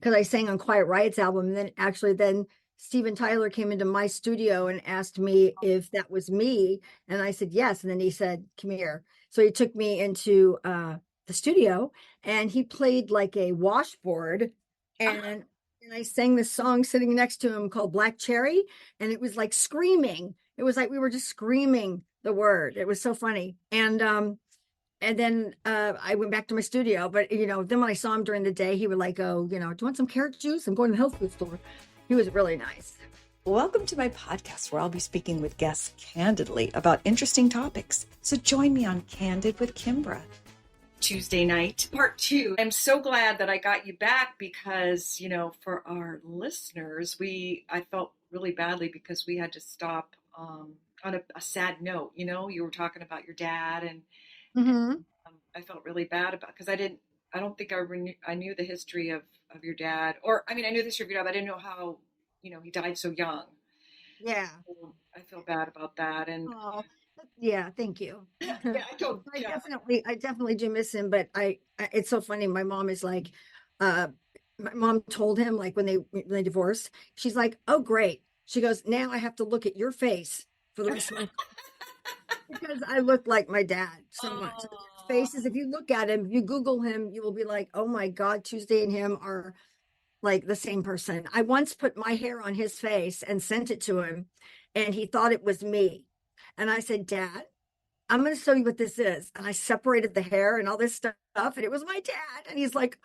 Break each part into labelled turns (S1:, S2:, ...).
S1: because I sang on Quiet Riot's album. And then Steven Tyler came into my studio and asked me if that was me. And I said, yes. And then he said, come here. So he took me into the studio and he played like a washboard. And I sang this song sitting next to him called Black Cherry. And it was like screaming. It was like we were just screaming the word. It was so funny. And then I went back to my studio. But, then when I saw him during the day, he would like go, do you want some carrot juice? I'm going to the health food store. He was really nice.
S2: Welcome to my podcast where I'll be speaking with guests candidly about interesting topics. So join me on Candid with Kimbra.
S3: Tuesday night, part 2. I'm so glad that I got you back because, for our listeners, I felt really badly because we had to stop on a sad note. You were talking about your dad and I felt really bad because I don't think I knew the history of your dad, or, I mean, I knew the history of your dad, but I didn't know how, he died so young.
S1: Yeah.
S3: So I feel bad about that. And
S1: yeah, thank you.
S3: Yeah,
S1: I definitely do miss him, but it's so funny. My mom is like, my mom told him like when they divorced, she's like, oh, great. She goes, now I have to look at your face for the rest of my because I look like my dad so much. His faces, if you look at him, if you Google him, you will be like, oh my God, Tuesday and him are like the same person. I once put my hair on his face and sent it to him, and he thought it was me. And I said, Dad, I'm going to show you what this is. And I separated the hair and all this stuff, and it was my dad. And he's like,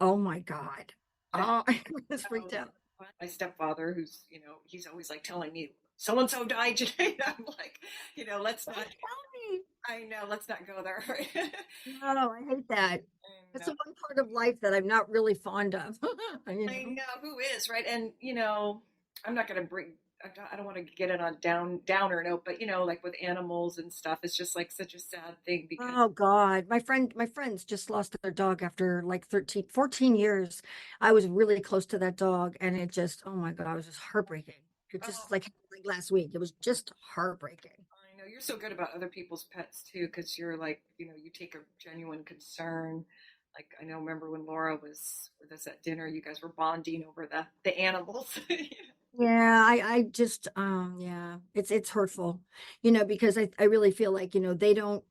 S1: oh my God. Oh, I was freaked out.
S3: My stepfather, who's, he's always like telling me, so-and-so died today. I'm like, let's not. I know, let's not go there.
S1: No, I hate that. It's the one part of life that I'm not really fond of.
S3: I know, who is, right? And, I'm not going to I don't want to get it on downer note, but like with animals and stuff, it's just like such a sad thing because
S1: oh God, my friends just lost their dog after like 14 years. I was really close to that dog and it just, oh my God, it was just heartbreaking. It just like last week, it was just heartbreaking.
S3: I know, you're so good about other people's pets too, because you're like, you take a genuine concern. Like I remember when Laura was with us at dinner, you guys were bonding over the animals.
S1: Yeah, I just yeah, it's hurtful, because I really feel like, they don't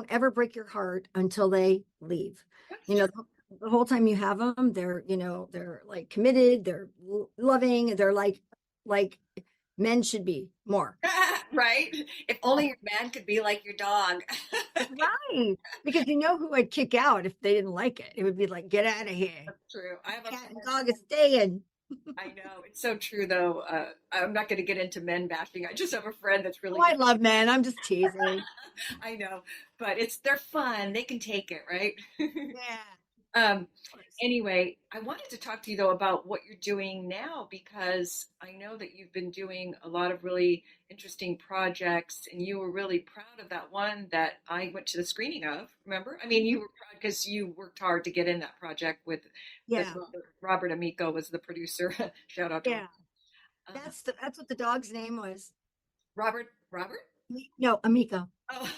S1: ever break your heart until they leave. The whole time you have them, they're like committed, they're loving, they're like men should be more.
S3: Right? If only your man could be like your dog.
S1: Right. Because who I'd kick out if they didn't like it. It would be like, get out of here.
S3: That's true. I have
S1: Cat and dog is staying.
S3: I know. It's so true, though. I'm not going to get into men bashing. I just have a friend that's really.
S1: Oh, I love men. I'm just teasing.
S3: I know. But they're fun. They can take it, right?
S1: Yeah.
S3: Anyway, I wanted to talk to you, though, about what you're doing now, because I know that you've been doing a lot of really interesting projects, and you were really proud of that one that I went to the screening of, remember? I mean, you were proud because you worked hard to get in that project with Robert Amico was the producer. Shout out to him.
S1: That's what the dog's name was.
S3: Robert?
S1: No, Amico.
S3: Oh,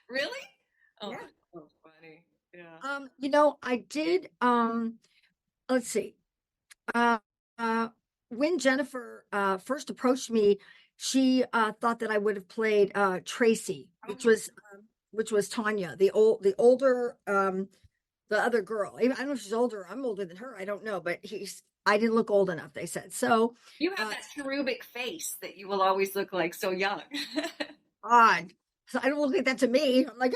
S3: really? Oh,
S1: yeah.
S3: So funny. Yeah.
S1: I did let's see. When Jennifer first approached me, she thought that I would have played Tracy, which was Tanya, the older the other girl. I don't know if she's older. I'm older than her. I don't know, but I didn't look old enough, they said. So
S3: you have that cherubic face that you will always look like so young.
S1: Odd. So I don't look like that to me. I'm like,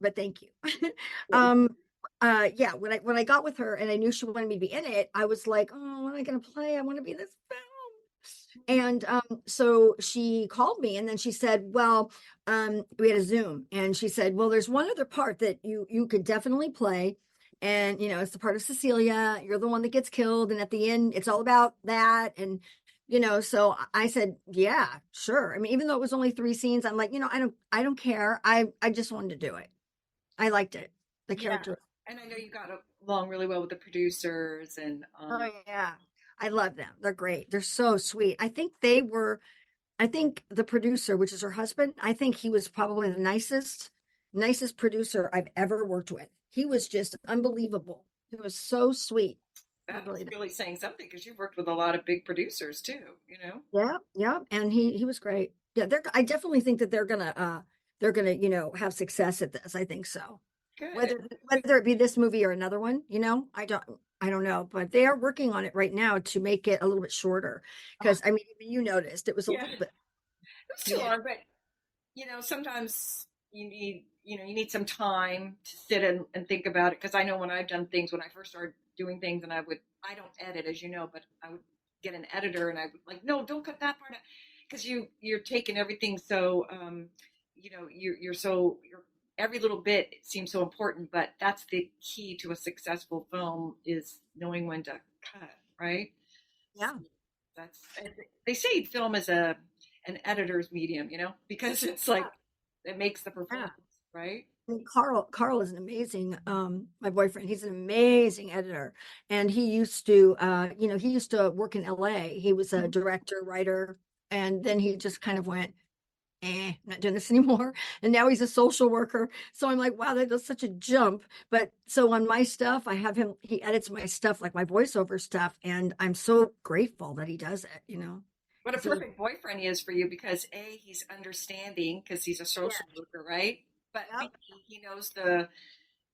S1: but thank you. Yeah, when I got with her and I knew she wanted me to be in it, I was like, oh, what am I gonna play? I want to be in this film. And so she called me and then she said, well, we had a Zoom and she said, well, there's one other part that you could definitely play. And, it's the part of Cecilia. You're the one that gets killed. And at the end, it's all about that. And, so I said, yeah, sure. I mean, even though it was only 3 scenes, I'm like, I don't care. I just wanted to do it. I liked it. The character.
S3: And I know you got along really well with the producers and.
S1: Oh, yeah. I love them. They're great. They're so sweet. I think the producer, which is her husband, I think he was probably the nicest producer I've ever worked with. He was just unbelievable. He was so sweet. He
S3: That's
S1: really did.
S3: really saying something because you've worked with a lot of big producers too, you know?
S1: Yeah, yeah, and he was great. Yeah, I definitely think that they're gonna, have success at this. I think so.
S3: Good.
S1: Whether it be this movie or another one, I don't know, but they are working on it right now to make it a little bit shorter.
S3: Oh,
S1: Because I mean, even you noticed it was a
S3: yeah.
S1: little bit,
S3: It was too
S1: yeah,
S3: long, but sometimes you need some time to sit and think about it. Because I know when I've done things, when I first started doing things, and I don't edit, as you know, but I would get an editor and I would like, no, don't cut that part out. Because you're taking everything so, every little bit seems so important, but that's the key to a successful film is knowing when to cut, right?
S1: yeah,
S3: That's they say film is an editor's medium, because it's like it makes the
S1: yeah.
S3: performance, right?
S1: And Carl is an amazing, my boyfriend, he's an amazing editor. And he used to work in LA. He was a
S3: Mhm.
S1: director, writer, and then he just kind of went, not doing this anymore. And now he's a social worker. So I'm like, wow, that's such a jump. But so on my stuff, I have him, he edits my stuff, like my voiceover stuff. And I'm so grateful that he does it,
S3: What a
S1: because he,
S3: perfect boyfriend he is for you because A, he's understanding because he's a
S1: yeah,
S3: social worker, right? But
S1: yep.
S3: B, he knows the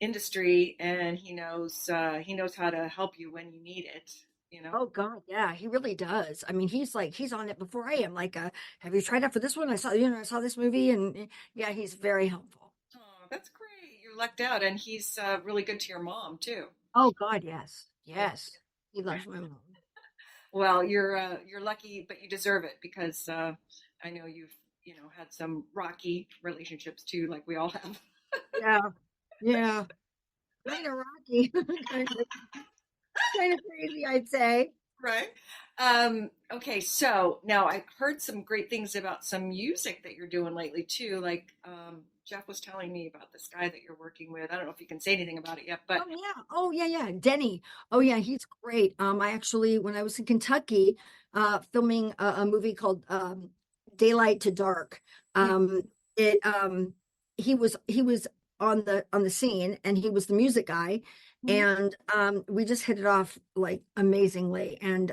S3: industry and he knows how to help you when you need it, you know.
S1: Oh God, yeah, he really does. I mean, he's on it before I am. Like, have you tried out for this one? I saw this movie, and yeah, he's very helpful.
S3: Oh, that's great. You're lucked out, and he's really good to your mom too.
S1: Oh God, yes,
S3: Yeah.
S1: yes, he loves my mom.
S3: Well, you're lucky, but you deserve it because I know you've had some rocky relationships too, like we all have.
S1: Yeah, yeah, kind of rocky, kind of kind of crazy, I'd say.
S3: Right. Okay, so now I've heard some great things about some music that you're doing lately too. Like Jeff was telling me about this guy that you're working with. I don't know if you can say anything about it yet, but
S1: Oh yeah, yeah, Denny. Oh yeah, he's great. I actually, when I was in Kentucky, filming a movie called Daylight to Dark,
S3: mm,
S1: it he was on the scene, and he was the music guy,
S3: mhm.
S1: and we just hit it off like amazingly, and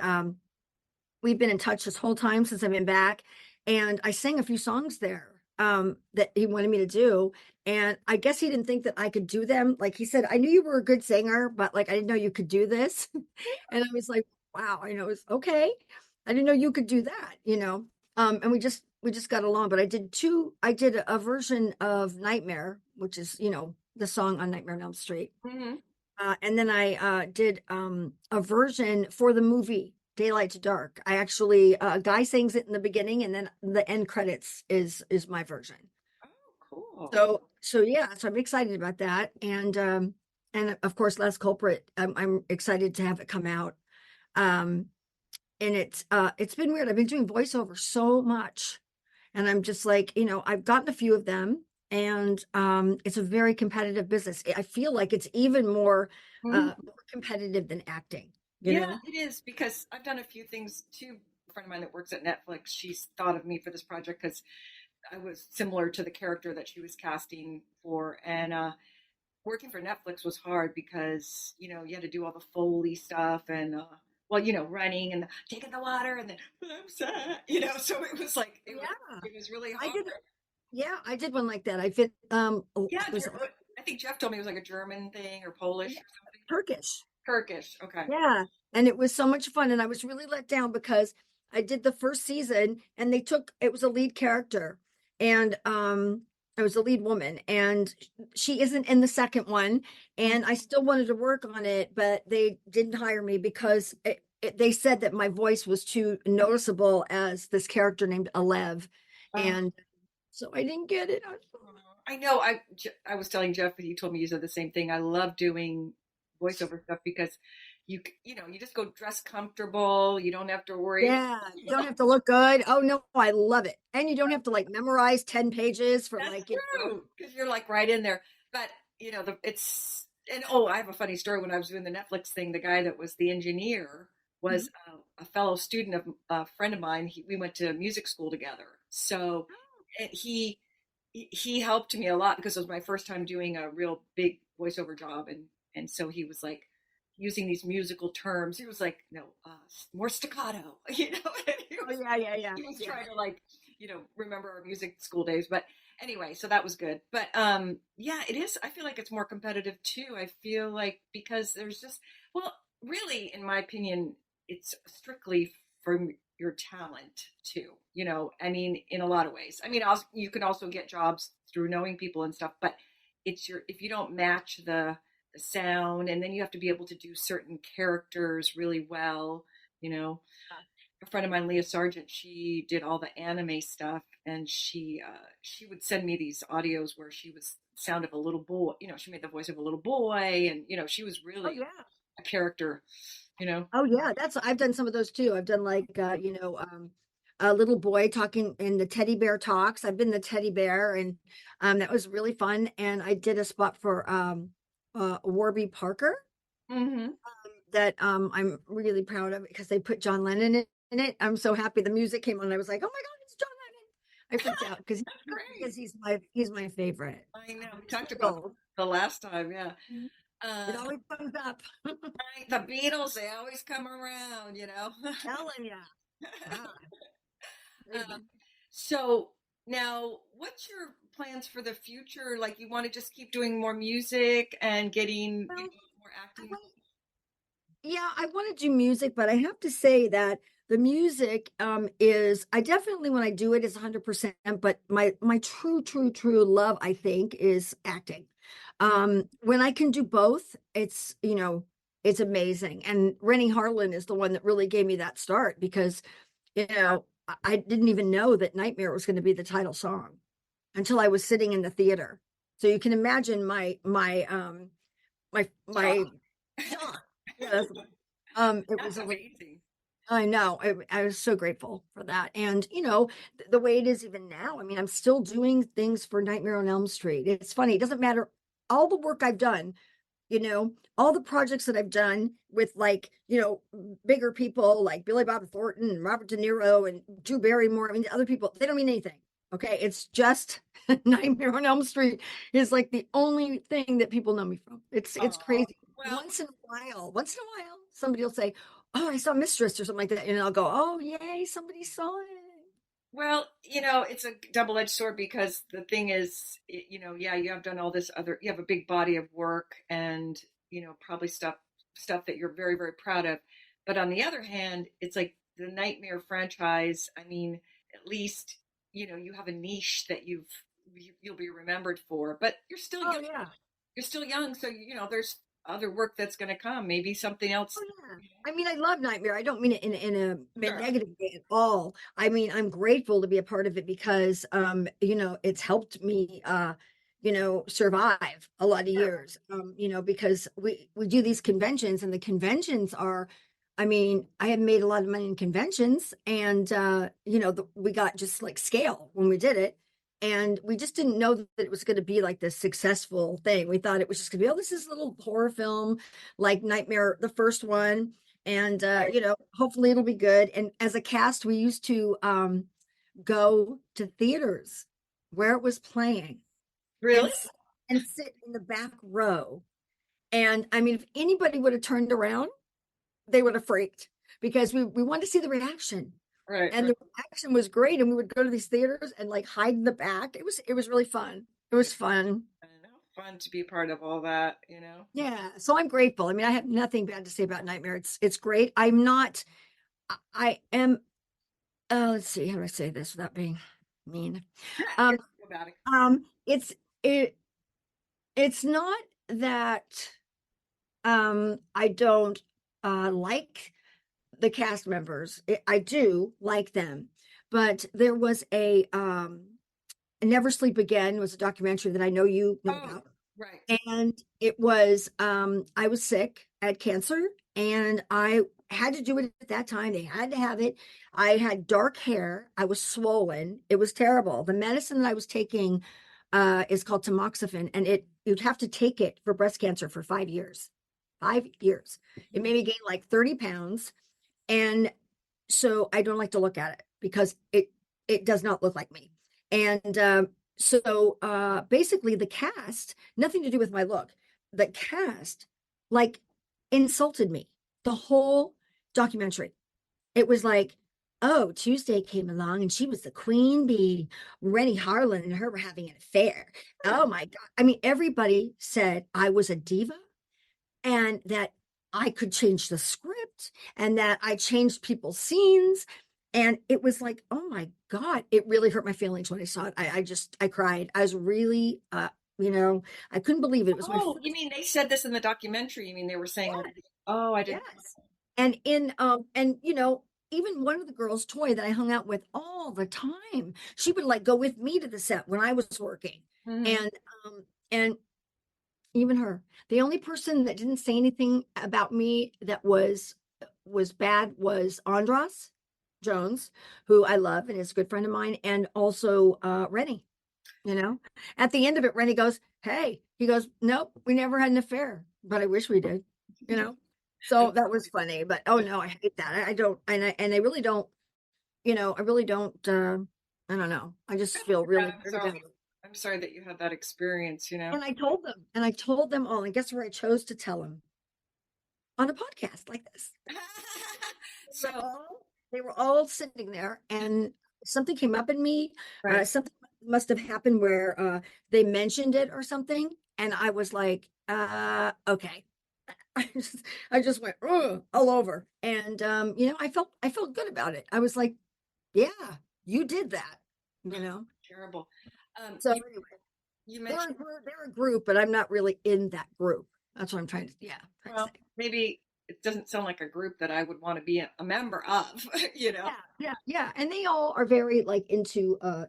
S1: we've been in touch this whole time since I've been back, and I sang a few songs there that he wanted me to do, and I guess he didn't think that I could do them. Like he said, I knew you were a good singer, but like I didn't know you could do this. And I was like, wow, I know it's okay. I didn't know you could do that. And we just got along. But I did a version of Nightmare, which is, the song on Nightmare on Elm Street.
S3: Mhm.
S1: And then I did a version for the movie Daylight to Dark. I actually a guy sings it in the beginning, and then the end credits is my version.
S3: Oh, cool.
S1: So yeah, so I'm excited about that, and of course, Last Culprit. I'm excited to have it come out. Um, and it's been weird. I've been doing voiceover so much, and I'm just like, I've gotten a few of them, and it's a very competitive business. I feel like it's even more competitive than acting, you
S3: Yeah,
S1: know?
S3: it is because I've done a few things too. A friend of mine that works at Netflix, she's thought of me for this project because I was similar to the character that she was casting for, and working for Netflix was hard because you had to do all the Foley stuff and well, running and taking the water and then I'm sad, so it was like
S1: Yeah,
S3: it was really
S1: I
S3: hard.
S1: did. Yeah, I did one like that. I fit.
S3: Yeah,
S1: It was
S3: I think Jeff told me it was like a German thing or Polish
S1: yeah,
S3: or something.
S1: Turkish.
S3: Turkish. Okay.
S1: Yeah, and it was so much fun, and I was really let down because I did the first season, and it was a lead character, and I was a lead woman, and she isn't in the second one, and I still wanted to work on it, but they didn't hire me because they said that my voice was too noticeable as this character named Alev,
S3: Oh,
S1: and so I didn't get it.
S3: I know. I was telling Jeff, but he told me you said the same thing. I love doing voiceover stuff because you just go dress comfortable. You don't have to worry.
S1: Yeah, you don't have to look good. Oh no, I love it. And you don't have to like memorize 10 pages for
S3: That's
S1: like,
S3: true because you're like right in there. But it's and oh, I have a funny story. When I was doing the Netflix thing, the guy that was the engineer was
S1: Mhm.
S3: a fellow student of a friend of mine. We went to music school together, so he helped me a lot because it was my first time doing a real big voiceover job, and so he was like, using these musical terms. He was like, more staccato, and
S1: Oh yeah, yeah, yeah,
S3: he was
S1: yeah.
S3: trying to like, remember our music school days. But anyway, so that was good. But yeah, it is. I feel like it's more competitive too. I feel like because there's just, well, really, in my opinion, it's strictly from your talent too. I mean, in a lot of ways. I mean, also, you can also get jobs through knowing people and stuff, but if you don't match the sound, and then you have to be able to do certain characters really well, you know a friend of mine, Leah Sargent, she did all the anime stuff, and she would send me these audios where she was sound of a little boy. She made the voice of a little boy, and she was
S1: Oh
S3: really
S1: yeah.
S3: a character. You know.
S1: Oh yeah, I've done some of those too. I've done like a little boy talking in the teddy bear talks. I've been the teddy bear, and that was really fun. And I did a spot for Warby Parker
S3: Mm-hmm.
S1: that I'm really proud of because they put John Lennon in it. I'm so happy the music came on. I was like, oh my God, it's John Lennon. I freaked out
S3: Great.
S1: because he's my favorite.
S3: I know. We
S1: He's
S3: talked about
S1: gold.
S3: the last time. Yeah.
S1: It
S3: Uh,
S1: always comes up.
S3: the Beatles, they always come around.
S1: Telling ya. Wow.
S3: Um, so now, what's your plans for the future? Like, you want to just keep doing more music and getting,
S1: Well,
S3: more
S1: I
S3: acting?
S1: want Yeah, I want to do music, but I have to say that the music is I definitely when I do it is 100%, but my true love I think is acting. When I can do both, it's amazing. And Rennie Harlan is the one that really gave me that start because, I didn't even know that Nightmare was going to be the title song until I was sitting in the theater. So you can imagine my
S3: Jaw.
S1: jaw. Yes. It
S3: That's
S1: was a
S3: amazing.
S1: I know. I was so grateful for that. And, the way it is even now, I mean, I'm still doing things for Nightmare on Elm Street. It's funny. It doesn't matter all the work I've done, all the projects that I've done with like, bigger people like Billy Bob Thornton and Robert De Niro and Drew Barrymore. I mean, other people, they don't mean anything. Okay. It's just Nightmare on Elm Street is like the only thing that people know me from. It's
S3: Oh,
S1: crazy.
S3: well,
S1: Once in a while, somebody will say, oh, I saw Mistress or something like that. And I'll go, oh, yay, somebody saw it.
S3: it's a double-edged sword because the thing is, yeah, you have done all this you have a big body of work and, probably stuff that you're very, very proud of. But on the other hand, it's like the Nightmare franchise. I mean, at least, you have a niche that you'll be remembered for, but you're still
S1: Oh,
S3: young.
S1: yeah.
S3: You're still young. So, there's other work that's going to come, maybe something else.
S1: Oh, yeah. I mean, I love Nightmare. I don't mean it in a
S3: Sure.
S1: negative way at all. I mean, I'm grateful to be a part of it because, it's helped me, survive a lot of years. Because we do these conventions and the conventions are, I mean, I have made a lot of money in conventions and, we got just like scale when we did it. And we just didn't know that it was going to be like this successful thing. We thought it was just going to be, oh, this is a little horror film like Nightmare, the first one. And, hopefully it'll be good. And as a cast, we used to go to theaters where it was playing and,
S3: Really?
S1: and sit in the back row. And I mean, if anybody would have turned around, they would have freaked because we wanted to see the reaction.
S3: Right,
S1: And
S3: right.
S1: the reaction was great. And we would go to these theaters and like hide in the back. It was really fun. It was fun.
S3: I know. Fun to be part of all that.
S1: Yeah, so I'm grateful. I mean, I have nothing bad to say about Nightmare. It's great. I'm not. I am. Let's see. How do I say this without being mean?
S3: You're
S1: Um.
S3: about it.
S1: It's it. It's not that. I don't like the cast members. I do like them, but there was a Never Sleep Again was a documentary that I know you know
S3: Oh,
S1: about.
S3: right.
S1: And it was I was sick, I had cancer, and I had to do it at that time. They had to have it. I had dark hair, I was swollen, it was terrible. The medicine that I was taking is called tamoxifen, and you'd have to take it for breast cancer for 5 years. 5 years. It made me gain like 30 pounds. And so I don't like to look at it because it does not look like me. And basically the cast, nothing to do with my look, the cast like insulted me the whole documentary. It was like, oh, Tuesday came along and she was the queen bee. Rennie Harlan and her were having an affair. Oh my God. I mean, everybody said I was a diva and that I could change the script and that I changed people's scenes. And it was like, oh my God, it really hurt my feelings when I saw it. I cried. I was really, I couldn't believe it. It was my
S3: Oh, you
S1: first.
S3: mean they said this in the documentary? You mean they were saying all?
S1: Yes,
S3: Oh, I didn't.
S1: yes. And even one of the girls, Toy, that I hung out with all the time, she would like go with me to the set when I was working.
S3: Mhm.
S1: And and even her. The only person that didn't say anything about me that was bad was Andras Jones, who I love and is a good friend of mine, and also Rennie. You know, at the end of it, Rennie goes, "Hey," he goes, "Nope, we never had an affair, but I wish we did." You know, so
S3: That's
S1: that was funny. But oh
S3: funny.
S1: no, I hate that. I don't, and I really don't. I really don't. I don't know. I just feel really
S3: I'm
S1: weird
S3: sorry.
S1: about it.
S3: I'm sorry that you had that experience, you know.
S1: And I told them all, and guess where I chose to tell them? On a podcast like this.
S3: So,
S1: They were all sitting there, and something came up in me.
S3: right.
S1: Something must have happened where they mentioned it or something, and I was like, okay. I just went "Ugh," all over, and I felt good about it. I was like, yeah, you did that, you know.
S3: Terrible.
S1: So
S3: You
S1: anyway,
S3: you mentioned,
S1: they're a group, but I'm not really in that group. That's what I'm trying to say.
S3: well, maybe it doesn't sound like a group that I would want to be a member of, you know.
S1: Yeah. And they all are very like into uh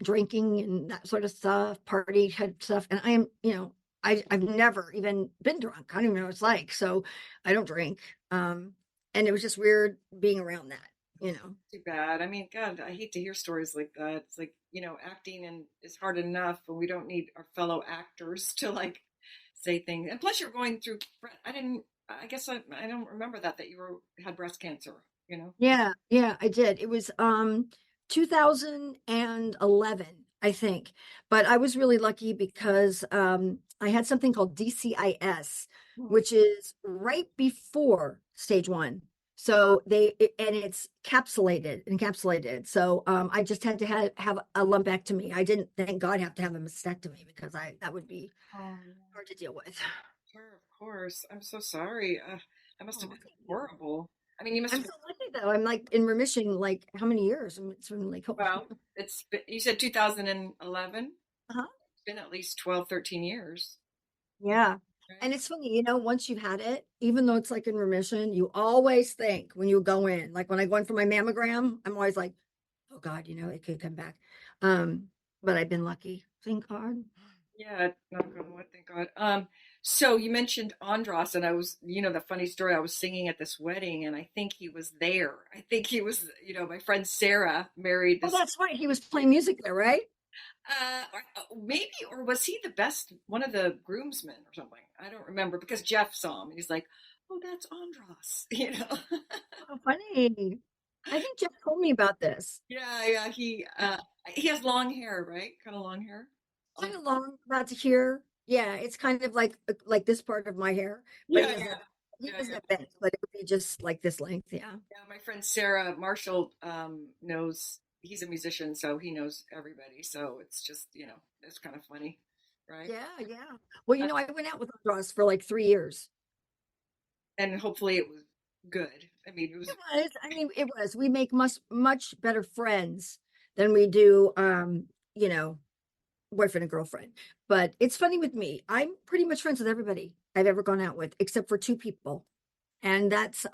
S1: drinking and that sort of stuff, party type stuff. And I am, I've never even been drunk. I don't even know what it's like. So I don't drink. And it was just weird being around that.
S3: Too bad. I mean, God, I hate to hear stories like that. It's like, acting and is hard enough, and we don't need our fellow actors to like say things. And plus, you're going through. I didn't. I guess I don't remember that you had breast cancer. You know.
S1: Yeah, I did. It was 2011, I think. But I was really lucky because I had something called DCIS,
S3: Hmm.
S1: which is right before stage one. So and it's encapsulated. So I just had to have a lumpectomy. I didn't, thank God, have to have a mastectomy because I that would be
S3: Oh,
S1: hard to deal with.
S3: sure, of course. I'm so sorry. That must have
S1: Oh,
S3: been
S1: thank you.
S3: horrible. I mean, you must
S1: I'm
S3: have.
S1: so lucky though. I'm like in remission like how many years? It's been like
S3: Well, it's been, you said 2011.
S1: uh-huh.
S3: It's been at least 12, 13 years,
S1: Yeah. And
S3: right?
S1: it's funny, once you've had it, even though it's like in remission, you always think when you go in, like when I go in for my mammogram, I'm always like, oh God, it could come back. Um, but I've been lucky. Thank God.
S3: Yeah, knock on wood, thank God. So you mentioned Andros, and I was, the funny story, I was singing at this wedding, and I think he was there. I think he was, my friend Sarah married
S1: Oh,
S3: this,
S1: that's right. He was playing music there, right?
S3: maybe, or was he the best, one of the groomsmen or something? I don't remember because Jeff saw him, and he's like, "Oh, that's Andros,"
S1: Oh, funny. I think Jeff told me about this.
S3: Yeah, yeah, he has long hair, right? Kind of long hair.
S1: Kind
S3: And
S1: of long, about to here. Yeah, it's kind of like this part of my hair, but
S3: yeah,
S1: he
S3: yeah,
S1: doesn't
S3: yeah.
S1: have bangs, but it would be just like this length. Yeah.
S3: Yeah, my friend Sarah Marshall knows he's a musician, so he knows everybody. So it's just, it's kind of funny, right?
S1: Yeah. Well, I went out with Ross for like 3 years.
S3: And hopefully it was good. I mean, it was,
S1: It was. I mean, it was. We make much better friends than we do, you know, boyfriend and girlfriend. But it's funny with me. I'm pretty much friends with everybody I've ever gone out with, except for two people. And that's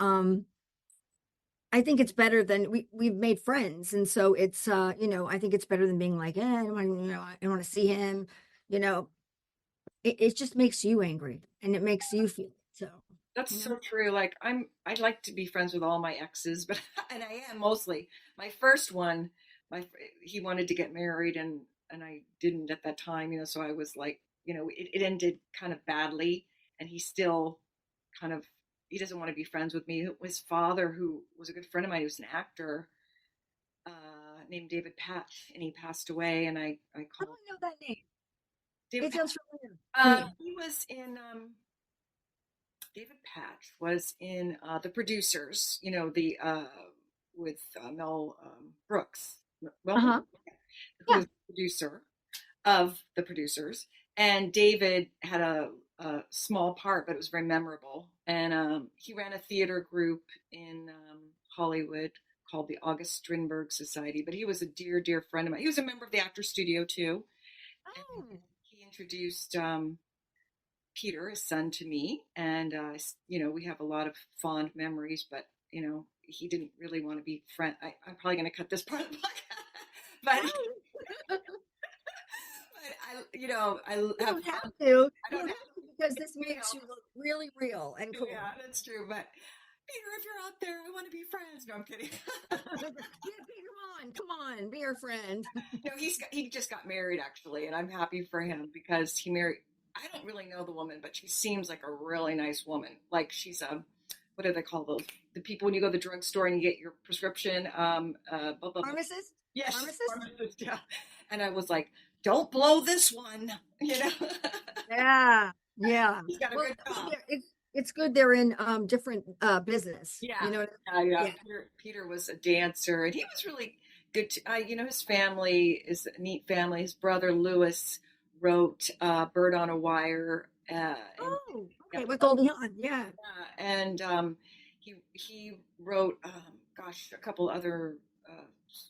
S1: I think it's better than we've made friends. And so it's I think it's better than being like, I don't want, I don't want to see him. You know, it just makes you angry and it makes you feel it. So,
S3: that's
S1: you know.
S3: so true. Like I'd like to be friends with all my exes, but and I am mostly. My first one, my he wanted to get married, and I didn't at that time, so I was like, it ended kind of badly, and he still kind of he doesn't want to be friends with me. His father, who was a good friend of mine, who was an actor, named David Pat, and he passed away. And I
S1: I
S3: called
S1: don't know that name.
S3: David
S1: It
S3: Pat.
S1: sounds familiar to me.
S3: He was in David Patch was in The Producers, you know, the with Mel Brooks. Mel Brooks,
S1: Uh-huh.
S3: who
S1: Yeah.
S3: was the producer of The Producers. And David had a small part, but it was very memorable. And he ran a theater group in Hollywood called the August Strindberg Society. But he was a dear, dear friend of mine. He was a member of the Actors Studio too. And
S1: Oh,
S3: he introduced Peter, his son, to me. And, you know, we have a lot of fond memories, but, you know, he didn't really want to be friend. I'm probably going to cut this part of the podcast, but you know, I
S1: you
S3: have
S1: don't have
S3: fun.
S1: to.
S3: I
S1: You
S3: don't
S1: don't
S3: have
S1: have to because this
S3: to, you
S1: makes you
S3: know.
S1: look really real and cool.
S3: Yeah, that's true. But Peter, if you're out there, I want to be friends. No, I'm kidding.
S1: Yeah, come on, be your friend.
S3: No, he just got married actually, and I'm happy for him because he married. I don't really know the woman, but she seems like a really nice woman. Like she's a, what do they call those? The people when you go to the drugstore and you get your prescription. Blah blah blah.
S1: Pharmacist?
S3: Yes, she's a
S1: Pharmacist?
S3: pharmacist. Yeah, and I was like, don't blow this one. You know,
S1: Yeah, yeah.
S3: he's got a
S1: Well,
S3: good job.
S1: it's good they're in different business.
S3: Yeah,
S1: You know what
S3: yeah.
S1: I mean?
S3: Peter was a dancer, and he was really good. You know, his family is a neat family. His brother Lewis wrote "Bird on a Wire," and
S1: Oh,
S3: yeah,
S1: okay, with Goldie Hawn. Yeah.
S3: and he wrote, gosh, a couple other. Uh,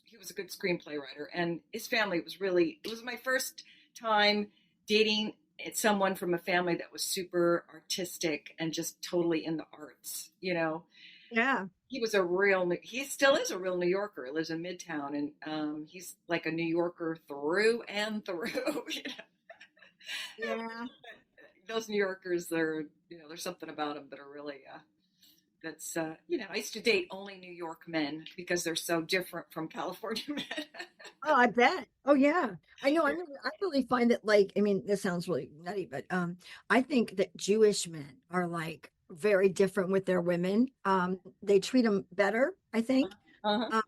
S3: he was a good screenplay writer, and his family was really. It was my first time dating someone from a family that was super artistic and just totally in the arts. You know,
S1: Yeah.
S3: he was a real. He still is a real New Yorker. He lives in Midtown, and he's like a New Yorker through and through. You know?
S1: Yeah.
S3: Those New Yorkers, they're you know, there's something about them that are really that's you know, I used to date only New York men because they're so different from California men.
S1: Oh, I bet. Oh, yeah. I know. I really find that, like, I mean, this sounds really nutty, but I think that Jewish men are like very different with their women. They treat them better, I think.
S3: Uh-huh.
S1: Um,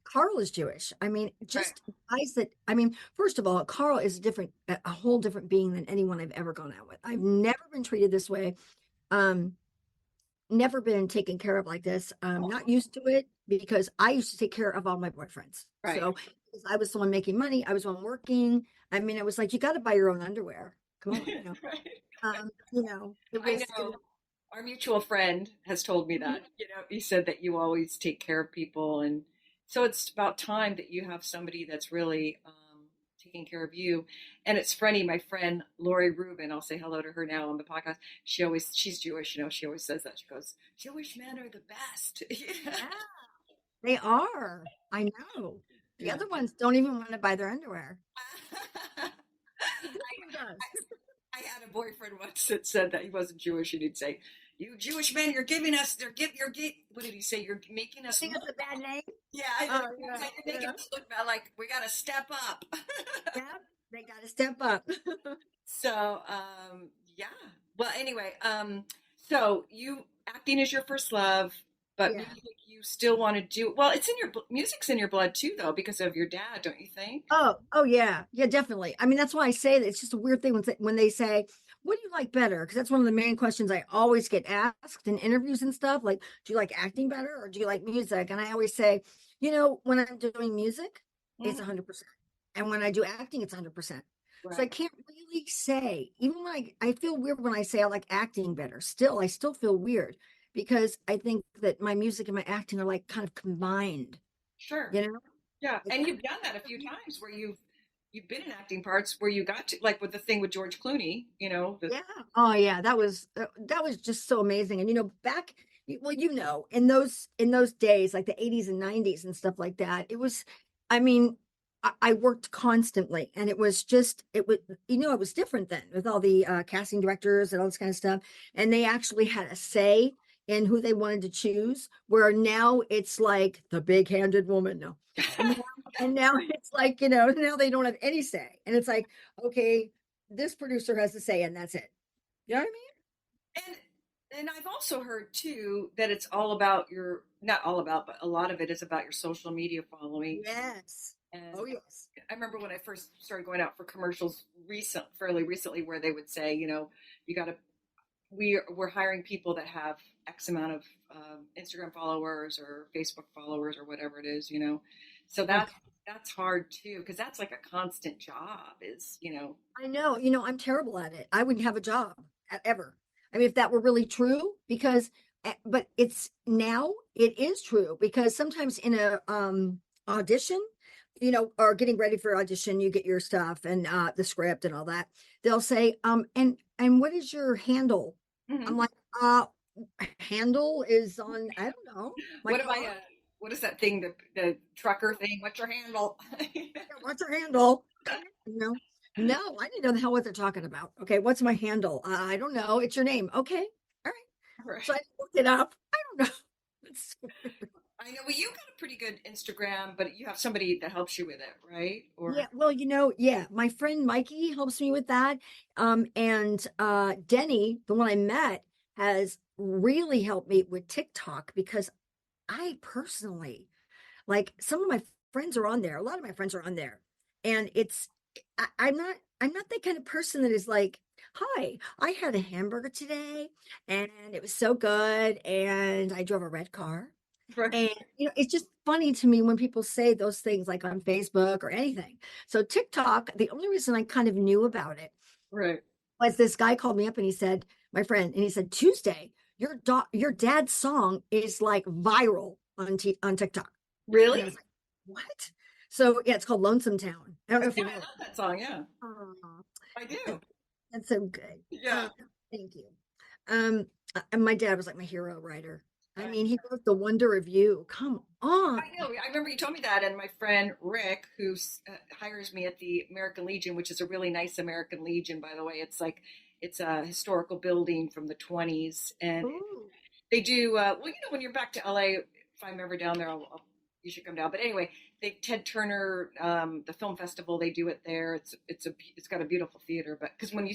S1: Carl is Jewish. I mean,
S3: Right.
S1: just guys that, I mean, first of all, Carl is different, a whole different being than anyone I've ever gone out with. I've never been treated this way. Um, Never been taken care of like this. I'm not used to it because I used to take care of all my boyfriends.
S3: Right.
S1: So because I was the one making money, I was the one working. I mean, it was like you got to buy your own underwear. Come on,
S3: Right. I
S1: it
S3: know
S1: was.
S3: our mutual friend has told me
S1: Mhm.
S3: that. You know, he said that you always take care of people, and so it's about time that you have somebody that's really taking care of you. And it's funny, my friend Lori Rubin, I'll say hello to her now on the podcast. She's Jewish, you know, she always says that. She goes, Jewish men are the best.
S1: Yeah, they are. I know. The
S3: Yeah.
S1: other ones don't even want to buy their underwear.
S3: I,
S1: Who does?
S3: I had a boyfriend once that said that he wasn't Jewish, and he'd say, "You Jewish men, you're giving us, what did he say? You're making
S1: I
S3: us
S1: think
S3: look."
S1: it's a bad name.
S3: Yeah,
S1: Oh,
S3: he's
S1: yeah,
S3: like, you're making
S1: yeah,
S3: us look bad. Like we got to step up.
S1: yeah. They got to step up.
S3: So, yeah. Well, anyway, so you acting is your first love, but
S1: Yeah.
S3: music you still want to do. Well, it's in your music's in your blood too, though, because of your dad, don't you think?
S1: Oh yeah, yeah, definitely. I mean, that's why I say that it's just a weird thing when they say, "What do you like better?" Because that's one of the main questions I always get asked in interviews and stuff. Like, do you like acting better or do you like music? And I always say, when I'm doing music, it's
S3: Mhm.
S1: 100%, and when I do acting, it's 100%. So I
S3: Right.
S1: can't really say. Even when I feel weird when I say I like acting better. Still, I still feel weird because I think that my music and my acting are like kind of combined.
S3: Sure.
S1: You know,
S3: Yeah,
S1: it's
S3: and
S1: kind
S3: you've done that a few times where you've been in acting parts where you got to like with the thing with George Clooney, you know, the
S1: Yeah. Oh yeah, that was just so amazing. And back well, in those days, like the 80s and 90s and stuff like that, it was I mean, I worked constantly and it was different then with all the casting directors and all this kind of stuff. And they actually had a say in who they wanted to choose, where now it's like the big-handed woman. No. And now, and now it's like, now they don't have any say. And it's like, okay, this producer has to say, and that's it. You know what I
S3: and and I've also heard too that it's all about your not all about, but a lot of it is about your social media following.
S1: mean? Yes.
S3: And
S1: Oh, yes.
S3: I remember when I first started going out for commercials fairly recently, where they would say, you know, you got to we're hiring people that have X amount of Instagram followers or Facebook followers or whatever it is, you know. So
S1: Okay.
S3: that's hard too because that's like a constant job. Is
S1: I know, I'm terrible at it. I wouldn't have a job ever. I mean, if that were really true, because, but it's now it is true because sometimes in a audition, or getting ready for audition, you get your stuff and the script and all that. They'll say, and what is your handle? I'm
S3: Mhm.
S1: like, uh, handle is on, I don't know, my
S3: What am
S1: car.
S3: I? What is that thing? The trucker thing? What's your handle?
S1: Yeah, what's your handle? You know, no, I didn't know the hell what they're talking about. Okay, what's my handle? I don't know. It's your name. Okay, all right. So I
S3: Right.
S1: looked it up. I don't know. It's so weird.
S3: I know. Well, you got a pretty good Instagram, but you have somebody that helps you with it, right?
S1: Yeah,
S3: Or
S1: well, yeah, my friend Mikey helps me with that. And Denny, the one I met, has really helped me with TikTok because I personally like some of my friends are on there. A lot of my friends are on there. And I'm not that kind of person that is like, hi, I had a hamburger today and it was so good and I drove a red car.
S3: right,
S1: And it's just funny to me when people say those things like on Facebook or anything. So TikTok, the only reason I kind of knew about it
S3: right.
S1: was this guy called me up and he said, my friend, and he said, Tuesday, your dad's song is like viral on TikTok. And
S3: Really?
S1: I was like, what? So yeah, it's called Lonesome Town. I don't know if
S3: Yeah,
S1: you
S3: I
S1: know it.
S3: love that song. Yeah,
S1: Oh,
S3: I
S1: that-
S3: do.
S1: that's so good.
S3: Yeah.
S1: Thank you. Um, and my dad was like my hero writer. I
S3: I
S1: mean, he wrote The Wonder of You. Come on.
S3: I know. I remember you told me that, and my friend Rick, who hires me at the American Legion, which is a really nice American Legion, by the way. It's a historical building from the 20s, and
S1: Ooh.
S3: they do. Well, when you're back to LA, if I'm ever down there, you should come down. But anyway, Ted Turner, the film festival, they do it there. It's got a beautiful theater. But because
S1: Wow.
S3: when you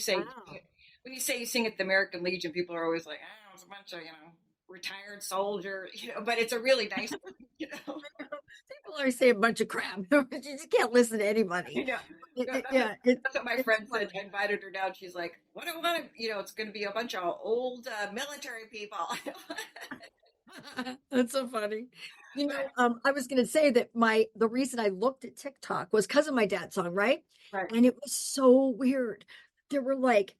S3: say you sing at the American Legion, people are always like, oh, it's a bunch of retired soldier, But it's a really nice, you know.
S1: People always say a bunch of crap. You just can't listen to anybody.
S3: I know. No,
S1: Yeah,
S3: that's what my
S1: it's
S3: friend said.
S1: funny.
S3: I invited her down. She's like, "What do I want to? It's going to be a bunch of old military people."
S1: That's so funny.
S3: But
S1: I was going to say that the reason I looked at TikTok was because of my dad's song, right?
S3: right,
S1: And it was so weird. There were like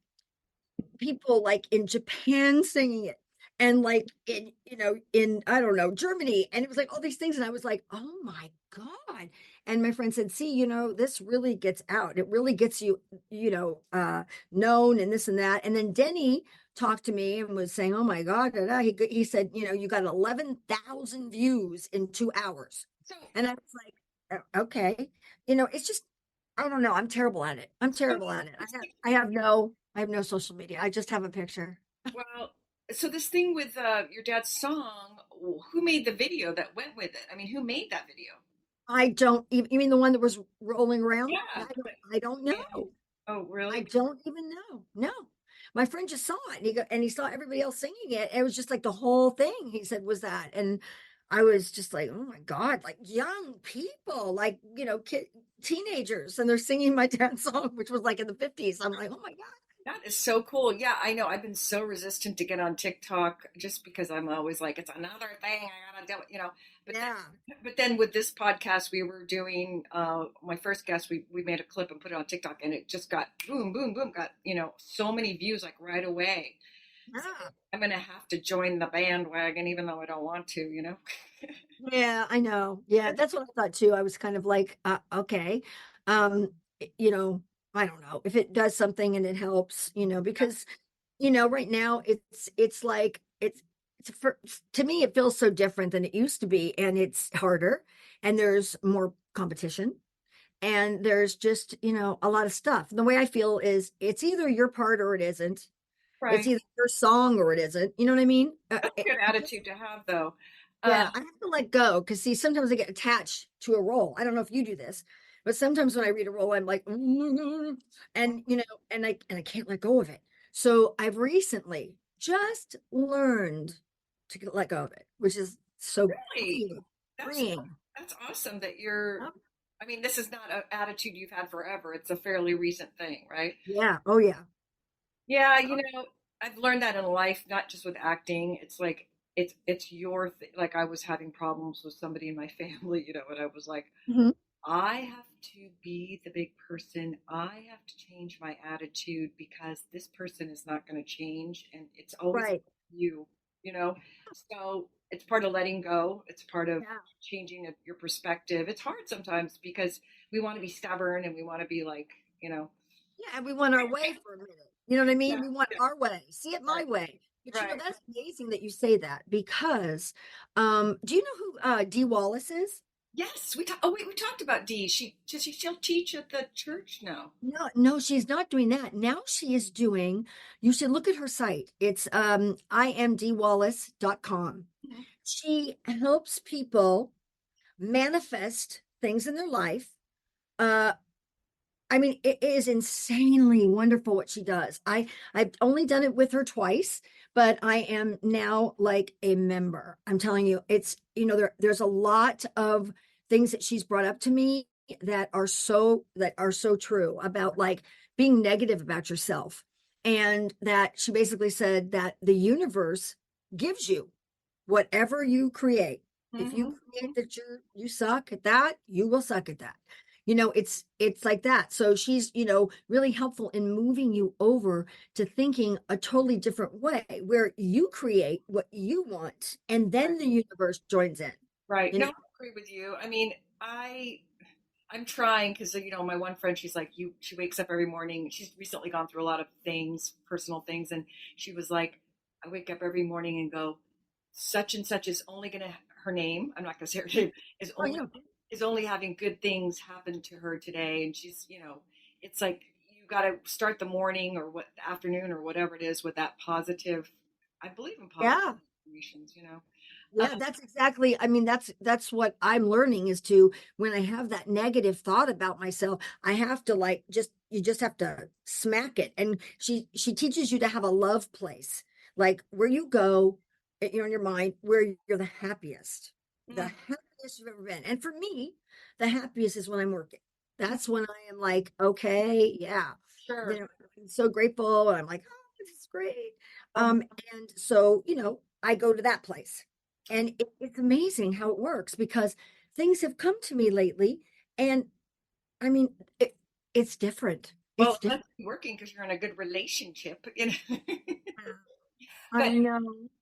S1: people like in Japan singing it and like in I don't know Germany and it was like all these things and I was like oh my god and my friend said see this really gets out it really gets you known and this and that and then Denny talked to me and was saying oh my god da, da. He said you got 11,000 views in 2 hours
S3: so
S1: and I was like okay it's just I don't know. I'm terrible at it. I'm
S3: so
S1: terrible at it. I have no social media. I just have a picture.
S3: well, so this thing with your dad's song, who made the video that went with it? I mean, who made that video?
S1: I don't even, you mean the one that was rolling around?
S3: Yeah.
S1: I don't know.
S3: Oh,
S1: I
S3: really?
S1: don't even know. No. My friend just saw it and he saw everybody else singing it. It was just like the whole thing he said was that. And I was just like, oh my God, like young people, like, teenagers, and they're singing my dad's song, which was like in the 50s. I'm like, oh my God.
S3: That is so cool. Yeah, I know. I've been so resistant to get on TikTok just because I'm always like, it's another thing I gotta do, But
S1: Yeah.
S3: but then with this podcast we were doing, my first guest, we made a clip and put it on TikTok, and it just got boom, boom, boom, got so many views like right away. So
S1: Yeah.
S3: I'm gonna have to join the bandwagon, even though I don't want to.
S1: Yeah, I know. Yeah, that's what I thought too. I was kind of like, okay. Um, you know, I don't know if it does something and it helps, because right now it's like it's for to me it feels so different than it used to be and it's harder and there's more competition and there's just, a lot of stuff. The way I feel is it's either your part or it isn't. It's
S3: Right.
S1: either your song or it isn't. You know what I mean?
S3: That's a good attitude to have, though.
S1: Yeah,
S3: Um,
S1: I have to let go because see, sometimes I get attached to a role. I don't know if you do this, but sometimes when I read a role, I'm like, and and I can't let go of it. So I've recently just learned to let go of it, which is so
S3: really,
S1: freeing.
S3: that's
S1: Freeing.
S3: that's awesome that you're.
S1: Yep.
S3: I mean, this is not an attitude you've had forever. It's a fairly recent thing, right?
S1: Yeah. Oh yeah.
S3: Yeah,
S1: Oh,
S3: I've learned that in life, not just with acting. It's like it's your like I was having problems with somebody in my family, and I was like,
S1: Mhm.
S3: I have to be the big person. I have to change my attitude because this person is not going to change, and it's always
S1: Right.
S3: you, you know. So it's part of letting go. It's part of
S1: Yeah.
S3: changing your perspective. It's hard sometimes because we want to be stubborn and we want to be like, you know,
S1: Yeah, and we want our way for a minute. You know what I
S3: yeah,
S1: mean? We want our way. See it my
S3: right,
S1: way. But
S3: right.
S1: that's amazing that you say that because do you know who Dee Wallace is?
S3: Yes, we talked. Oh wait, we talked about Dee. She'll teach at the church now.
S1: No, no, she's not doing that. Now she is doing, you should look at her site. It's imdwallace.com.
S3: Mhm.
S1: She helps people manifest things in their life. Uh I mean, it is insanely wonderful what she does. I've only done it with her twice, but I am now like a member. I'm telling you, it's there's a lot of things that she's brought up to me that are so true about like being negative about yourself. And that she basically said that the universe gives you whatever you create. If you
S3: Mhm.
S1: create that you suck at that, you will suck at that. It's like that. So she's, really helpful in moving you over to thinking a totally different way where you create what you want and
S3: Right.
S1: then the universe joins in.
S3: Right.
S1: You
S3: No,
S1: know?
S3: I agree with you. I mean, I'm trying because my one friend, she's like you. She wakes up every morning. She's recently gone through a lot of things, personal things, and she was like, I wake up every morning and go, such and such is only gonna her name. I'm not gonna say her name is
S1: Oh
S3: only
S1: yeah.
S3: having good things happen to her today, and she's it's like you got to start the morning or what the afternoon or whatever it is with that positive. I believe in positive
S1: Yeah.
S3: affirmations.
S1: Yeah, that's exactly. I mean, that's what I'm learning is to when I have that negative thought about myself, I have to like just you just have to smack it. And she teaches you to have a love place, like where you go, in your mind, where you're the
S3: Mm,
S1: happiest you've ever been. And for me, the happiest is when I'm working. That's when I am like, okay, yeah,
S3: sure.
S1: I'm so grateful, and I'm like, oh, this is great.
S3: Um,
S1: Um, and so I go to that place and it's amazing how it works because things have come to me lately. And I mean, it's different.
S3: well,
S1: It's
S3: it must
S1: different.
S3: be working because you're in a good relationship.
S1: I
S3: But
S1: know.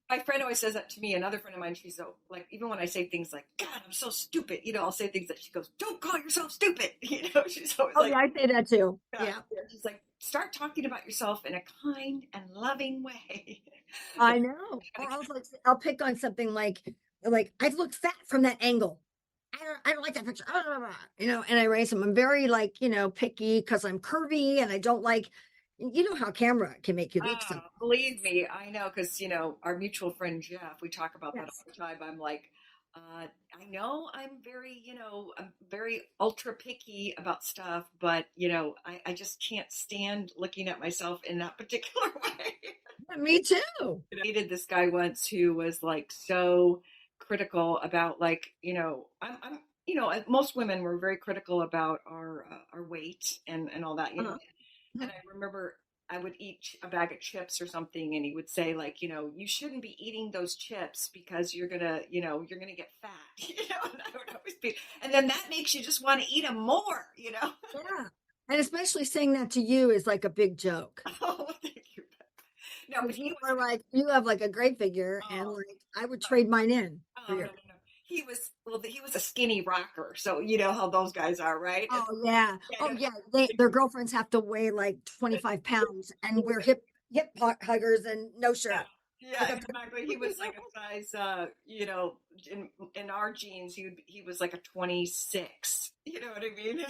S3: my friend always says that to me. Another friend of mine, she's so like, even when I say things like, God, I'm so stupid, I'll say things that she goes, don't call yourself stupid. She's always
S1: Oh,
S3: like,
S1: yeah, I say that too.
S3: yeah,
S1: Yeah,
S3: yeah. She's like, start talking about yourself in a kind and loving way.
S1: I know. Or I'll pick on something like I've looked fat from that angle. I don't like that picture. And I raise them. I'm very like, picky because I'm curvy and I don't like, how camera can make you look something.
S3: Believe me, I know because our mutual friend Jeff, we talk about that
S1: Yes.
S3: all the time. I'm like, I know I'm very ultra picky about stuff, but I just can't stand looking at myself in that particular way.
S1: Yeah, me too.
S3: I dated this guy once who was like so critical about like I'm most women were very critical about our weight and all that
S1: Uh-huh.
S3: and I remember I would eat a bag of chips or something, and he would say, like, you shouldn't be eating those chips because you're gonna get fat, and I would always be, and then that makes you just want to eat them more.
S1: Yeah. And especially saying that to you is like a big joke.
S3: Oh, thank you. No, but
S1: Because
S3: he
S1: you
S3: was,
S1: are like, you have like a great figure, and
S3: oh,
S1: like I would trade mine in for
S3: oh, no,
S1: yours.
S3: no, no. He was a skinny rocker, so you know how those guys are, right? And,
S1: Oh yeah.
S3: yeah,
S1: Oh yeah. Their girlfriends have to weigh like 25 pounds and wear hip huggers and no
S3: yeah,
S1: shirt.
S3: yeah,
S1: Like a
S3: exactly. He was like a size, in our jeans, he was like a 26. You know what I mean?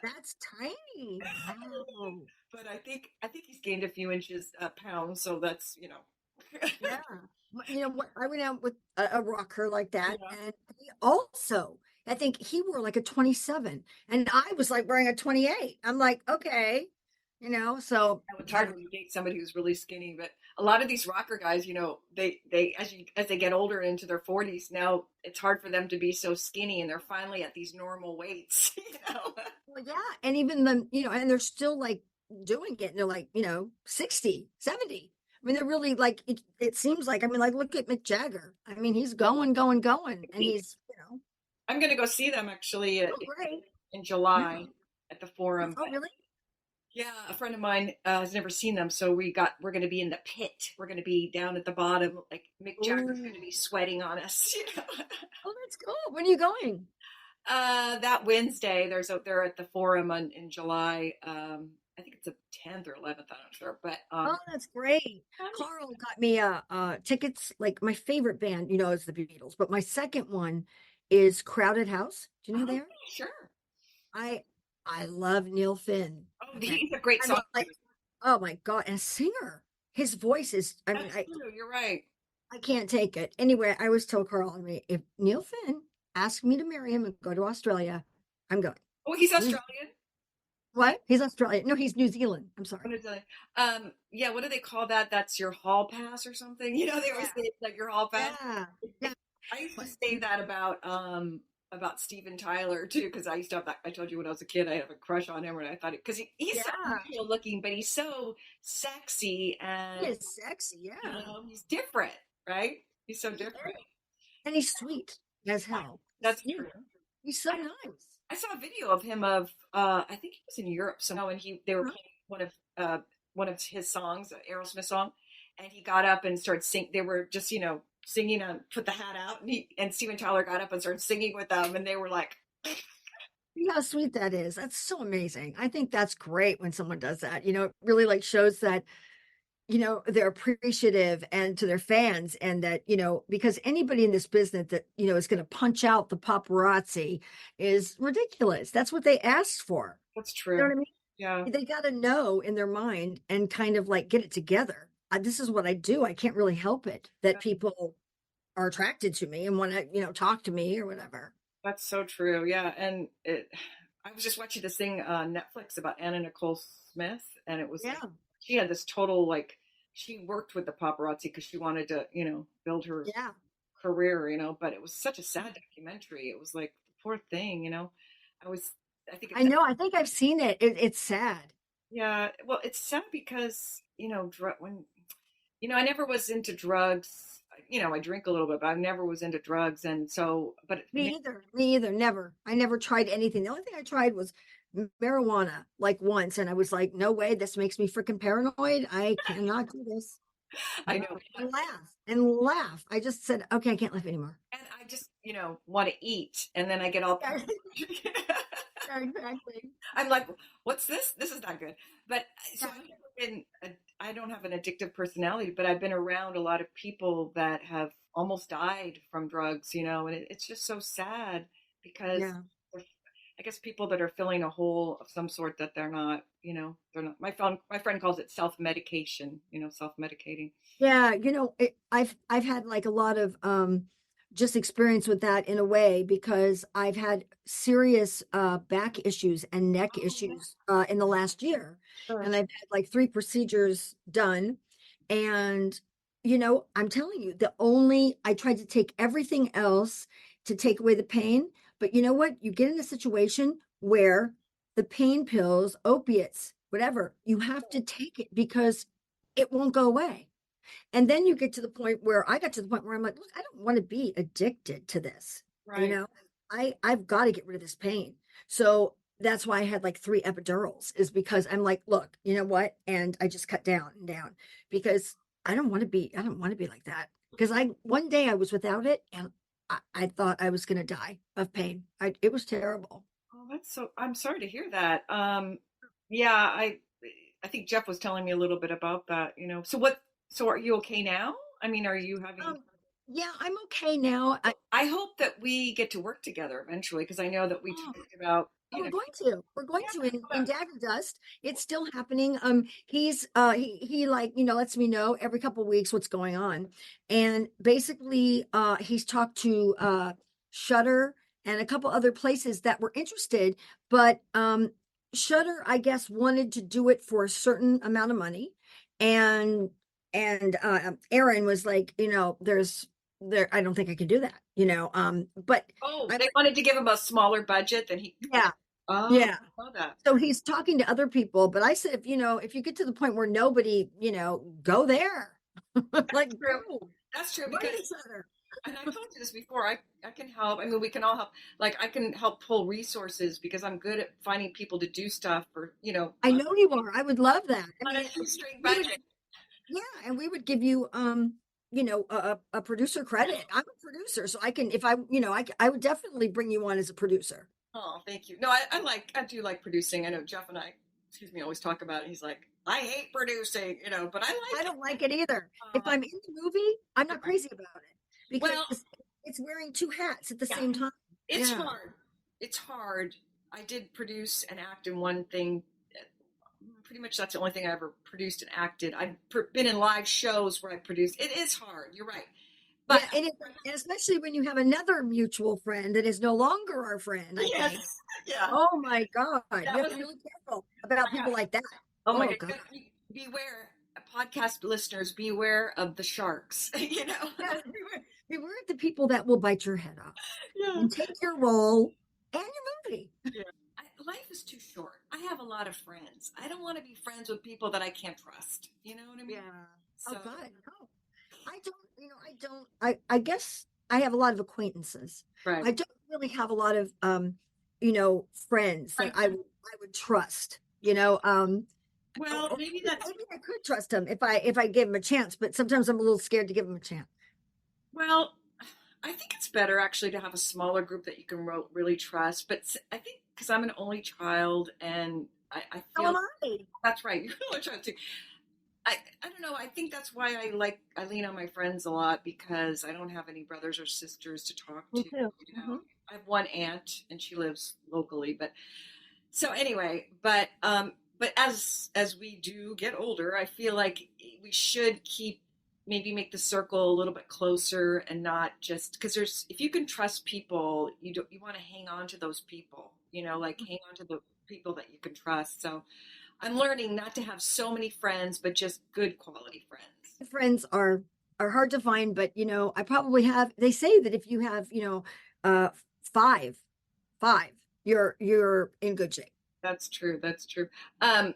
S1: that's tiny. Wow.
S3: But I think he's gained a few inches, pounds, so that's.
S1: Yeah. What? I went out with a rocker like that,
S3: Yeah.
S1: and he also, I think he wore like a 27, and I was like wearing a 28. I'm like, okay, so
S3: Now, it's
S1: I
S3: hard
S1: don't
S3: when you date somebody who's really skinny, but a lot of these rocker guys, they as they get older into their 40s, now it's hard for them to be so skinny, and they're finally at these normal weights.
S1: well, yeah, and even them, and they're still like doing it, and they're like, 60, 70. I mean, they're really like it seems like, I mean, like look at Mick Jagger. I mean, he's going, going, going, and he's,
S3: I'm going to go see them actually
S1: oh great.
S3: in
S1: Yeah.
S3: July at the Forum.
S1: Oh really?
S3: Yeah, a friend of mine has never seen them, so we're going to be in the pit. We're going to be down at the bottom, like Mick Jagger's going to
S1: Oh,
S3: be sweating on us.
S1: oh, that's cool. When are you going?
S3: That Wednesday, they're at the Forum in July. I think it's the 10th or 11th. I'm not sure, but
S1: Oh, that's great. Carl got me tickets. Like my favorite band, is the Beatles, but my second one is Crowded House. Do you know who they
S3: oh,
S1: are?
S3: sure.
S1: I I love Neil Finn.
S3: Oh,
S1: Okay.
S3: he's a great
S1: I mean,
S3: songwriter.
S1: like, oh my God, and a singer. His voice is, I mean,
S3: That's true. You're right.
S1: I can't take it. Anyway, I always tell Carl, I mean, if Neil Finn asked me to marry him and go to Australia, I'm going.
S3: Oh, he's
S1: Mm.
S3: Australian.
S1: What? He's Australian. No, he's New Zealand. I'm sorry.
S3: What is it? Yeah. What do they call that? That's your hall pass or something. They always
S1: Yeah.
S3: say it's like your hall pass.
S1: Yeah. Yeah.
S3: I used to say that about Steven Tyler too, because I used to have that. I told you when I was a kid, I have a crush on him, and I thought because he's so
S1: Yeah.
S3: real looking, but he's so sexy,
S1: He
S3: and
S1: is sexy. Yeah.
S3: he's different, right? He's so
S1: He
S3: different.
S1: is. And he's sweet as hell.
S3: That's true.
S1: He's so
S3: I,
S1: nice.
S3: I saw a video of him of I think he was in Europe somehow, and they were
S1: Huh?
S3: playing one of his songs, an Aerosmith song, and he got up and started singing. They were just singing on "Put the Hat Out," and Steven Tyler got up and started singing with them, and they were like,
S1: See how sweet that is. That's so amazing. I think that's great when someone does that. It really like shows that, they're appreciative and to their fans, and that, because anybody in this business that, is going to punch out the paparazzi is ridiculous. That's what they asked for.
S3: "That's
S1: You know
S3: true."
S1: what I mean?
S3: Yeah,
S1: They got to know in their mind and kind of like get it together. This is what I do. I can't really help it that people are attracted to me and want to, talk to me or whatever.
S3: that's so true. Yeah, and I was just watching this thing on Netflix about Anna Nicole Smith, and it was like
S1: Yeah.
S3: she had this total like she worked with the paparazzi because she wanted to build her
S1: Yeah.
S3: career, but it was such a sad documentary. It was like poor thing, I was I think
S1: I
S3: it's
S1: know. I think I've seen it. It's sad.
S3: yeah, well, it's sad because I never was into drugs. I drink a little bit, but I never was into drugs, and so but
S1: Me either. Me either. Never. I never tried anything. The only thing I tried was marijuana, like once, and I was like, "No way! This makes me freaking paranoid. I cannot do this."
S3: I know.
S1: And laugh and laugh. I just said, "Okay, I can't laugh anymore."
S3: And I just want to eat, and then I get all
S1: Yeah, exactly.
S3: I'm like, what's this? This is not good. But so
S1: Yeah.
S3: I've never been, I don't have an addictive personality, but I've been around a lot of people that have almost died from drugs, and it's just so sad because
S1: Yeah.
S3: I guess people that are filling a hole of some sort that they're not, my friend calls it self-medication, self-medicating.
S1: Yeah, I've had like a lot of just experience with that in a way because I've had serious back issues and neck
S3: Oh, yeah,
S1: issues in the last year.
S3: sure.
S1: And I've had like 3 procedures done. And I'm telling you, I tried to take everything else to take away the pain. But you know what? You get in a situation where the pain pills, opiates, whatever, you have to take it because it won't go away. And then you get to the point where I got to the point where I'm like, look, I don't want to be addicted to this. You
S3: Right.
S1: know, I've got to get rid of this pain. So that's why I had like 3 epidurals, is because I'm like, look, you know what? And I just cut down and down because I don't want to be like that. Because one day I was without it and I thought I was going to die of pain. It was terrible.
S3: Oh, I'm sorry to hear that. Yeah, I think Jeff was telling me a little bit about that. So are you okay now? I mean, are you having,
S1: Um, yeah, I'm okay now.
S3: I hope that we get to work together eventually, because I know that we
S1: Oh,
S3: talked about,
S1: oh, we're going to. We're going
S3: yeah,
S1: to in Dagger Dust. It's still happening. He like, lets me know every couple of weeks what's going on. And basically he's talked to Shutter and a couple other places that were interested, but Shutter, I guess, wanted to do it for a certain amount of money. And Aaron was like, I don't think I can do that. But
S3: oh,
S1: I
S3: they wanted to give him a smaller budget than he,
S1: yeah,
S3: oh,
S1: yeah.
S3: I know that.
S1: So he's talking to other people, but I said, if you get to the point where nobody, go there. Like,
S3: True.
S1: no,
S3: That's true
S1: write
S3: because
S1: each other.
S3: and I told you this before. I can help. I mean, we can all help. Like I can help pull resources because I'm good at finding people to do stuff for
S1: I know you are. I would love that. I
S3: on a
S1: mean,
S3: shoestring
S1: we would,
S3: budget.
S1: yeah, and we would give you, a producer credit. I'm a producer, so I can, if I, I would definitely bring you on as a producer.
S3: Oh, thank you. No, I do like producing. I know Jeff and I, excuse me, always talk about it. He's like, I hate producing, but I
S1: I
S3: like it.
S1: don't like it either. If
S3: Uh,
S1: I'm in the movie, I'm not
S3: right.
S1: crazy about it because
S3: Well,
S1: it's wearing two hats at the
S3: yeah,
S1: same time.
S3: it's
S1: Yeah.
S3: hard. It's hard. I did produce and act in one thing. Pretty much that's the only thing I ever produced and acted. I've been in live shows where I produced. It is hard. You're right. But
S1: Yeah, and especially when you have another mutual friend that is no longer our friend, I
S3: yes,
S1: think.
S3: yeah,
S1: Oh my God.
S3: that
S1: You have
S3: was.
S1: to be really careful about people like that.
S3: Oh my
S1: Oh
S3: God.
S1: God.
S3: Beware, podcast listeners, beware of the sharks,
S1: Yeah, beware of the people that will bite your head off
S3: Yeah.
S1: and take your role and your movie.
S3: Yeah. Life is too short. I have a lot of friends. I don't want to be friends with people that I can't trust. You know what I mean?
S1: Yeah. Oh
S3: So,
S1: God, no. I guess I have a lot of acquaintances.
S3: right.
S1: I don't really have a lot of friends that
S3: Right.
S1: I would trust.
S3: Well, maybe that's,
S1: Maybe I could trust them if I give them a chance, but sometimes I'm a little scared to give them a chance.
S3: well, I think it's better actually to have a smaller group that you can really trust. But I think because I'm an only child and I
S1: So am
S3: feel
S1: I.
S3: that's right. You're an only child too. I don't know. I think that's why I lean on my friends a lot because I don't have any brothers or sisters to talk
S1: Me
S3: to.
S1: too. Hmm.
S3: I have one aunt and she lives locally, but so anyway, but as we do get older, I feel like we should maybe make the circle a little bit closer and not just because there's if you can trust people, you want to hang on to those people, like hang on to the people that you can trust. So I'm learning not to have so many friends, but just good quality friends.
S1: Friends are hard to find, but I probably have. They say that if you have uh five, five, you're in good shape.
S3: That's true. That's true. Um,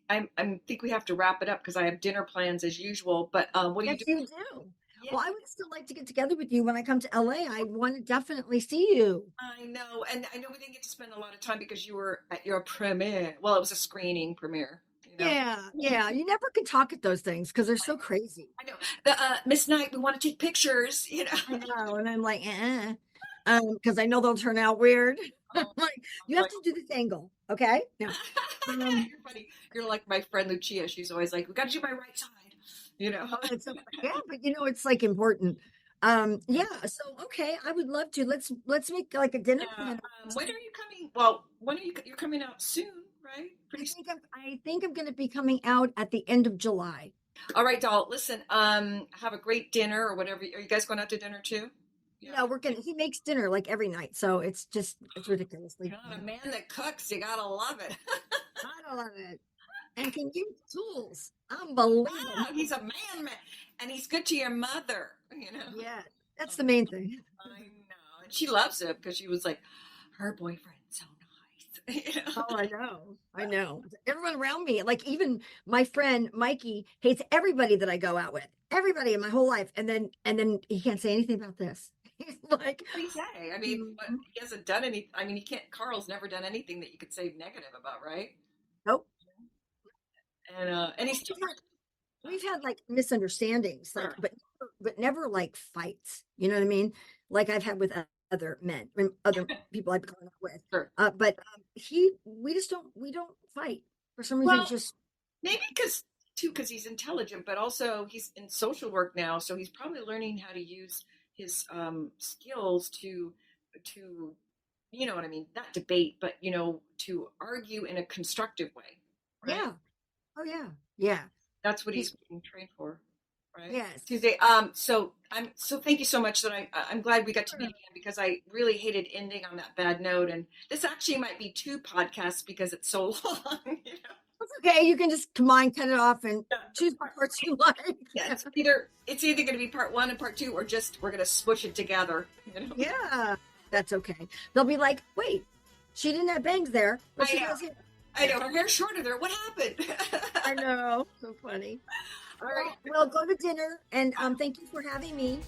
S3: I think we have to wrap it up because I have dinner plans as usual. But what do you
S1: Yes,
S3: do?
S1: you do.
S3: Yeah,
S1: Well, I would still like to get together with you when I come to LA. I want to definitely see you.
S3: I know, and I know we didn't get to spend a lot of time because you were at your premiere. Well, it was a screening premiere.
S1: Yeah, yeah. You never can talk at those things because they're so crazy.
S3: I know. The Miss Knight, we want to take pictures.
S1: I know, and I'm like, because I know they'll turn out weird.
S3: Oh,
S1: Like, you have to do this angle, okay? No.
S3: You're funny. You're like my friend Lucia. She's always like, "We got to do my right side."
S1: Oh, yeah, but it's like important. Yeah. So okay, I would love to. Let's make like a dinner
S3: Yeah.
S1: plan.
S3: When are you coming? Well, when are you? You're coming out soon, right?
S1: I
S3: Pretty soon.
S1: think I'm going to be coming out at the end of July.
S3: All right, doll. Listen. Have a great dinner or whatever. Are you guys going out to dinner too? Yeah.
S1: No, he makes dinner like every night, so it's ridiculously.
S3: God, a man that cooks, you gotta love it.
S1: I love it, and can use tools. Unbelievable.
S3: Wow, he's a man, and he's good to your mother.
S1: Yeah, that's the main thing.
S3: I know, and she loves it because she was like, her boyfriend's so nice.
S1: Oh, I know. Everyone around me, like even my friend Mikey, hates everybody that I go out with. Everybody in my whole life, and then he can't say anything about this. He's like,
S3: What do you say? I mean, he hasn't done any. I mean, he can't. Carl's never done anything that you could say negative about, right?
S1: nope.
S3: And he's still.
S1: We've had like misunderstandings, like,
S3: Sure.
S1: but never like fights. You know what I mean? Like I've had with other men, other people I've gone out with.
S3: Sure.
S1: But we don't fight for some reason.
S3: Well,
S1: Just
S3: maybe because he's intelligent, but also he's in social work now, so he's probably learning how to use his skills to you know what I mean, not debate, but to argue in a constructive way, right?
S1: yeah. Oh yeah.
S3: That's what
S1: He's
S3: he's being trained for, right?
S1: yes.
S3: Tuesday. So thank you so much that I'm glad we got to meet again because I really hated ending on that bad note, and this actually might be 2 podcasts because it's so long.
S1: It's okay. You can just combine, cut it off, and choose the parts you like.
S3: Yeah, it's either going to be part 1 and part 2, or just we're going to smush it together.
S1: Yeah, that's okay. They'll be like, wait, she didn't have bangs there, but she
S3: I know.
S1: does here.
S3: I know her hair's shorter there. What happened?
S1: I know. So funny.
S3: All right.
S1: Well, go to dinner and thank you for having me.